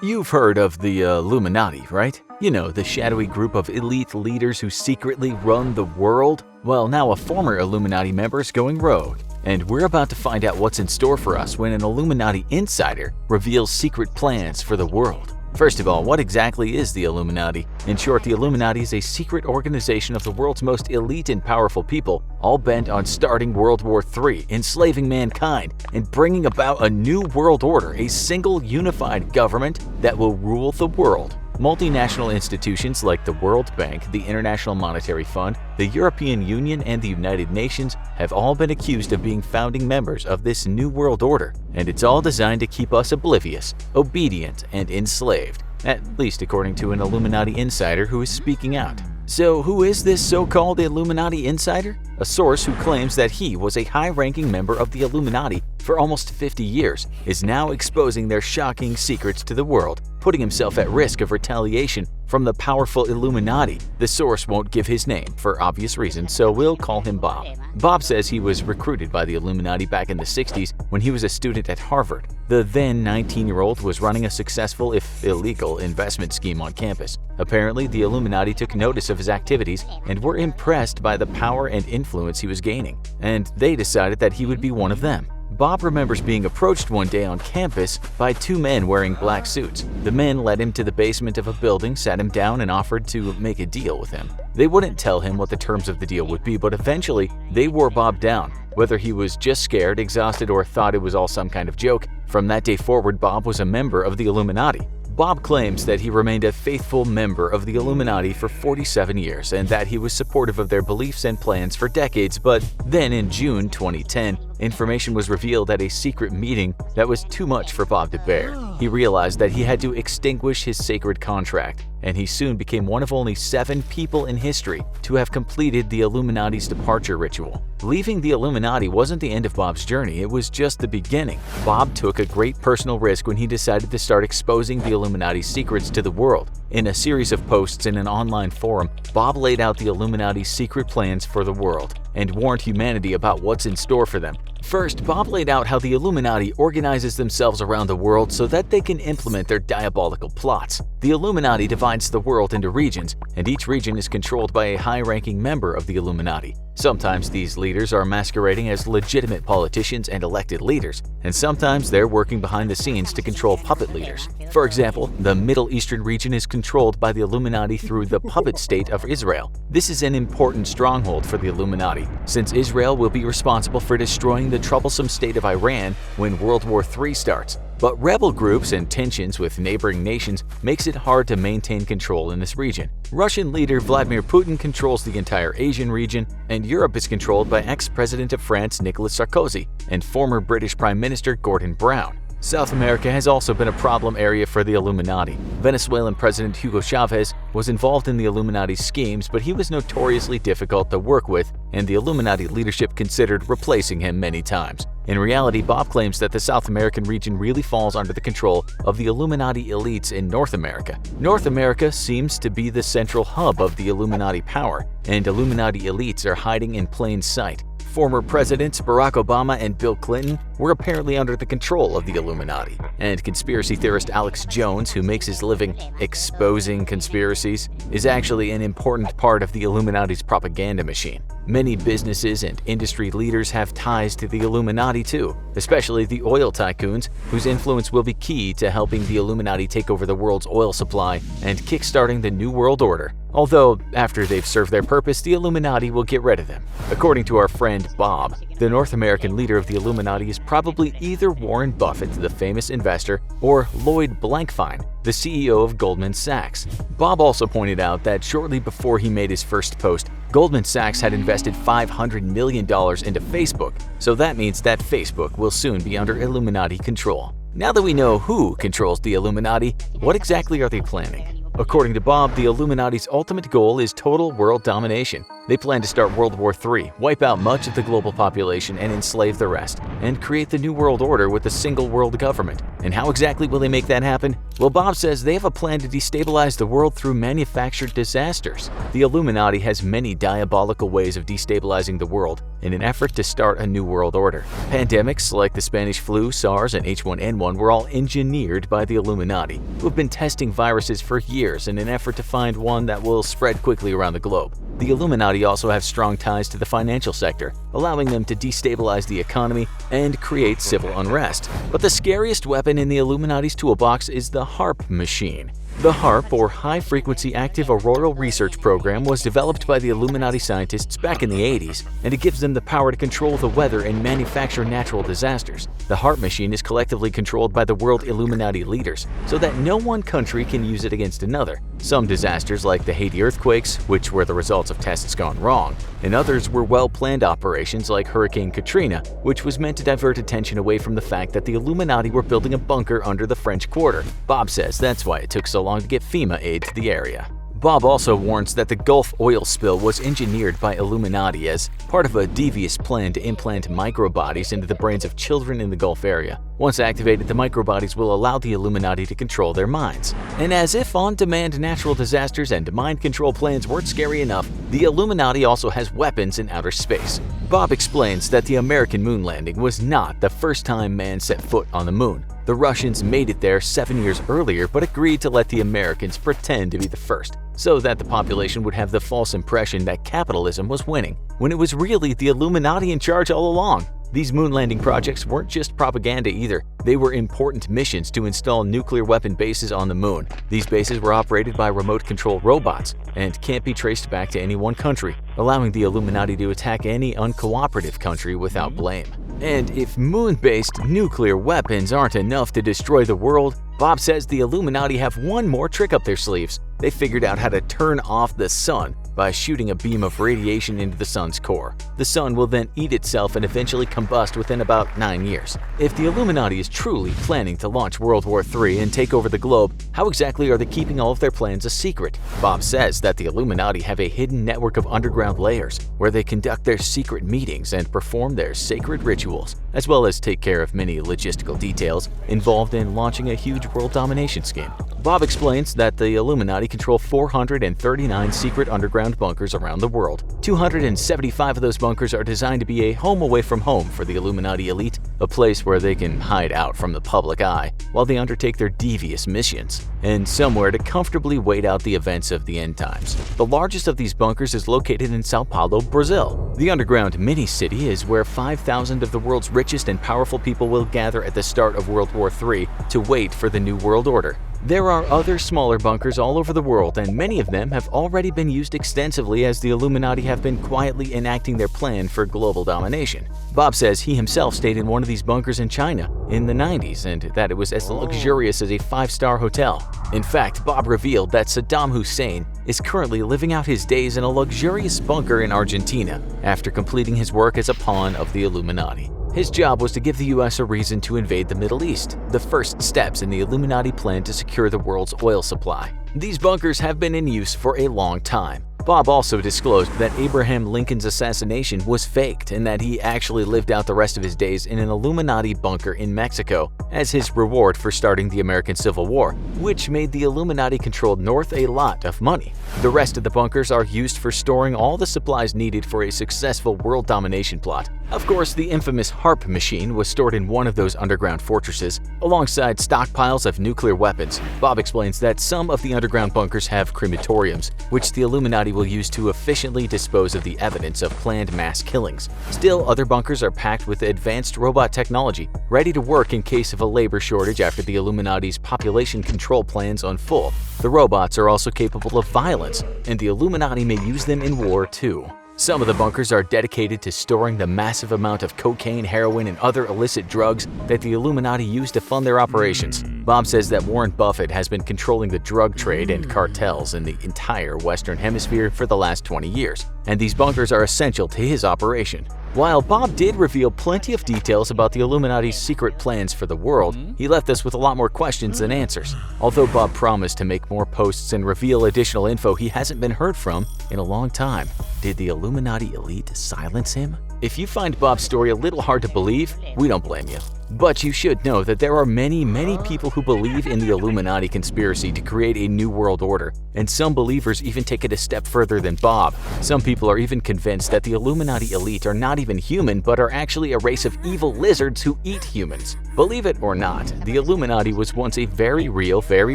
You've heard of the Illuminati, right? You know, the shadowy group of elite leaders who secretly run the world? Well, now a former Illuminati member is going rogue. And we're about to find out what's in store for us when an Illuminati insider reveals secret plans for the world. First of all, what exactly is the Illuminati? In short, the Illuminati is a secret organization of the world's most elite and powerful people, all bent on starting World War III, enslaving mankind, and bringing about a new world order, a single unified government that will rule the world. Multinational institutions like the World Bank, the International Monetary Fund, the European Union, and the United Nations have all been accused of being founding members of this new world order, and it's all designed to keep us oblivious, obedient, and enslaved, at least according to an Illuminati insider who is speaking out. So who is this so-called Illuminati insider? A source who claims that he was a high-ranking member of the Illuminati for almost 50 years is now exposing their shocking secrets to the world, putting himself at risk of retaliation from the powerful Illuminati. The source won't give his name for obvious reasons, so we'll call him Bob. Bob says he was recruited by the Illuminati back in the 60s when he was a student at Harvard. The then 19-year-old was running a successful, if illegal, investment scheme on campus. Apparently, the Illuminati took notice of his activities and were impressed by the power and influence he was gaining, and they decided that he would be one of them. Bob remembers being approached one day on campus by two men wearing black suits. The men led him to the basement of a building, sat him down, and offered to make a deal with him. They wouldn't tell him what the terms of the deal would be, but eventually they wore Bob down. Whether he was just scared, exhausted, or thought it was all some kind of joke, from that day forward Bob was a member of the Illuminati. Bob claims that he remained a faithful member of the Illuminati for 47 years and that he was supportive of their beliefs and plans for decades, but then in June 2010, information was revealed at a secret meeting that was too much for Bob to bear. He realized that he had to extinguish his sacred contract, and he soon became one of only 7 people in history to have completed the Illuminati's departure ritual. Leaving the Illuminati wasn't the end of Bob's journey, it was just the beginning. Bob took a great personal risk when he decided to start exposing the Illuminati's secrets to the world. In a series of posts in an online forum, Bob laid out the Illuminati's secret plans for the world and warned humanity about what's in store for them. First, Bob laid out how the Illuminati organizes themselves around the world so that they can implement their diabolical plots. The Illuminati divides the world into regions, and each region is controlled by a high-ranking member of the Illuminati. Sometimes these leaders are masquerading as legitimate politicians and elected leaders, and sometimes they're working behind the scenes to control puppet leaders. For example, the Middle Eastern region is controlled by the Illuminati through the puppet state of Israel. This is an important stronghold for the Illuminati, since Israel will be responsible for destroying the troublesome state of Iran when World War III starts. But rebel groups and tensions with neighboring nations makes it hard to maintain control in this region. Russian leader Vladimir Putin controls the entire Asian region, and Europe is controlled by ex-president of France Nicolas Sarkozy and former British Prime Minister Gordon Brown. South America has also been a problem area for the Illuminati. Venezuelan President Hugo Chavez was involved in the Illuminati's schemes, but he was notoriously difficult to work with, and the Illuminati leadership considered replacing him many times. In reality, Bob claims that the South American region really falls under the control of the Illuminati elites in North America. North America seems to be the central hub of the Illuminati power, and Illuminati elites are hiding in plain sight. Former presidents Barack Obama and Bill Clinton were apparently under the control of the Illuminati. And conspiracy theorist Alex Jones, who makes his living exposing conspiracies, is actually an important part of the Illuminati's propaganda machine. Many businesses and industry leaders have ties to the Illuminati too, especially the oil tycoons, whose influence will be key to helping the Illuminati take over the world's oil supply and kickstarting the New World Order. Although, after they've served their purpose, the Illuminati will get rid of them. According to our friend Bob, the North American leader of the Illuminati is probably either Warren Buffett, the famous investor, or Lloyd Blankfein, the CEO of Goldman Sachs. Bob also pointed out that shortly before he made his first post, Goldman Sachs had invested $500 million into Facebook, so that means that Facebook will soon be under Illuminati control. Now that we know who controls the Illuminati, what exactly are they planning? According to Bob, the Illuminati's ultimate goal is total world domination. They plan to start World War III, wipe out much of the global population and enslave the rest, and create the New World Order with a single world government. And how exactly will they make that happen? Well, Bob says they have a plan to destabilize the world through manufactured disasters. The Illuminati has many diabolical ways of destabilizing the world in an effort to start a new world order. Pandemics like the Spanish flu, SARS, and H1N1 were all engineered by the Illuminati, who have been testing viruses for years in an effort to find one that will spread quickly around the globe. The Illuminati also have strong ties to the financial sector, allowing them to destabilize the economy and create civil unrest. But the scariest weapon in the Illuminati's toolbox is the HAARP machine. The HAARP, or High Frequency Active Auroral Research Program, was developed by the Illuminati scientists back in the 80s, and it gives them the power to control the weather and manufacture natural disasters. The HAARP machine is collectively controlled by the world Illuminati leaders, so that no one country can use it against another. Some disasters, like the Haiti earthquakes, which were the results of tests gone wrong, and others were well-planned operations like Hurricane Katrina, which was meant to divert attention away from the fact that the Illuminati were building a bunker under the French Quarter. Bob says that's why it took so long to get FEMA aid to the area. Bob also warns that the Gulf oil spill was engineered by Illuminati as part of a devious plan to implant microbodies into the brains of children in the Gulf area. Once activated, the microbodies will allow the Illuminati to control their minds. And as if on-demand natural disasters and mind control plans weren't scary enough, the Illuminati also has weapons in outer space. Bob explains that the American moon landing was not the first time man set foot on the moon. The Russians made it there 7 years earlier but agreed to let the Americans pretend to be the first, so that the population would have the false impression that capitalism was winning, when it was really the Illuminati in charge all along. These moon landing projects weren't just propaganda either. They were important missions to install nuclear weapon bases on the moon. These bases were operated by remote-control robots and can't be traced back to any one country, allowing the Illuminati to attack any uncooperative country without blame. And if moon-based nuclear weapons aren't enough to destroy the world, Bob says the Illuminati have one more trick up their sleeves. They figured out how to turn off the sun by shooting a beam of radiation into the sun's core. The sun will then eat itself and eventually combust within about 9 years. If the Illuminati is truly planning to launch World War III and take over the globe, how exactly are they keeping all of their plans a secret? Bob says that the Illuminati have a hidden network of underground layers where they conduct their secret meetings and perform their sacred rituals, as well as take care of many logistical details involved in launching a huge world domination scheme. Bob explains that the Illuminati control 439 secret underground bunkers around the world. 275 of those bunkers are designed to be a home away from home for the Illuminati elite, a place where they can hide out from the public eye while they undertake their devious missions, and somewhere to comfortably wait out the events of the end times. The largest of these bunkers is located in Sao Paulo, Brazil. The underground mini-city is where 5,000 of the world's richest and powerful people will gather at the start of World War III to wait for the New World Order. There are other smaller bunkers all over the world, and many of them have already been used extensively as the Illuminati have been quietly enacting their plan for global domination. Bob says he himself stayed in one of these bunkers in China in the 90s and that it was as luxurious as a 5-star hotel. In fact, Bob revealed that Saddam Hussein is currently living out his days in a luxurious bunker in Argentina after completing his work as a pawn of the Illuminati. His job was to give the US a reason to invade the Middle East, the first steps in the Illuminati plan to secure the world's oil supply. These bunkers have been in use for a long time. Bob also disclosed that Abraham Lincoln's assassination was faked and that he actually lived out the rest of his days in an Illuminati bunker in Mexico as his reward for starting the American Civil War, which made the Illuminati-controlled North a lot of money. The rest of the bunkers are used for storing all the supplies needed for a successful world domination plot. Of course, the infamous HAARP machine was stored in one of those underground fortresses, alongside stockpiles of nuclear weapons. Bob explains that some of the underground bunkers have crematoriums, which the Illuminati will use to efficiently dispose of the evidence of planned mass killings. Still, other bunkers are packed with advanced robot technology, ready to work in case of a labor shortage after the Illuminati's population control plans unfold. The robots are also capable of violence, and the Illuminati may use them in war too. Some of the bunkers are dedicated to storing the massive amount of cocaine, heroin, and other illicit drugs that the Illuminati use to fund their operations. Bob says that Warren Buffett has been controlling the drug trade and cartels in the entire Western Hemisphere for the last 20 years, and these bunkers are essential to his operation. While Bob did reveal plenty of details about the Illuminati's secret plans for the world, he left us with a lot more questions than answers. Although Bob promised to make more posts and reveal additional info, he hasn't been heard from in a long time. Did the Illuminati elite silence him? If you find Bob's story a little hard to believe, we don't blame you. But you should know that there are many people who believe in the Illuminati conspiracy to create a new world order, and some believers even take it a step further than Bob. Some people are even convinced that the Illuminati elite are not even human but are actually a race of evil lizards who eat humans. Believe it or not, the Illuminati was once a very real, very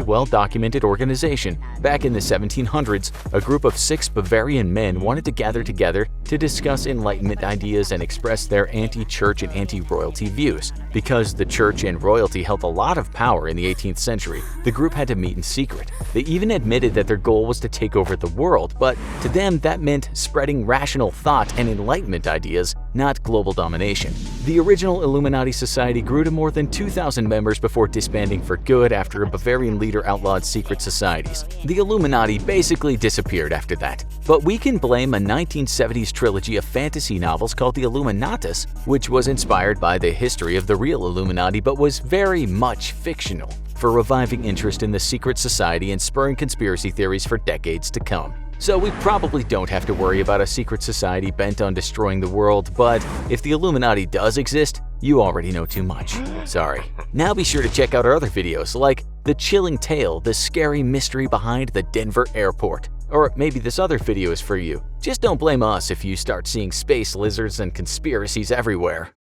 well-documented organization. Back in the 1700s, a group of 6 Bavarian men wanted to gather together to discuss Enlightenment ideas and express their anti-church and anti-royalty views. Because the church and royalty held a lot of power in the 18th century, the group had to meet in secret. They even admitted that their goal was to take over the world, but to them that meant spreading rational thought and Enlightenment ideas, not global domination. The original Illuminati society grew to more than 2,000 members before disbanding for good after a Bavarian leader outlawed secret societies. The Illuminati basically disappeared after that. But we can blame a 1970s trilogy of fantasy novels called the Illuminatus, which was inspired by the history of the real Illuminati but was very much fictional, for reviving interest in the secret society and spurring conspiracy theories for decades to come. So we probably don't have to worry about a secret society bent on destroying the world, but if the Illuminati does exist, you already know too much. Sorry. Now be sure to check out our other videos like The Chilling Tale, the scary mystery behind the Denver airport. Or maybe this other video is for you. Just don't blame us if you start seeing space lizards and conspiracies everywhere.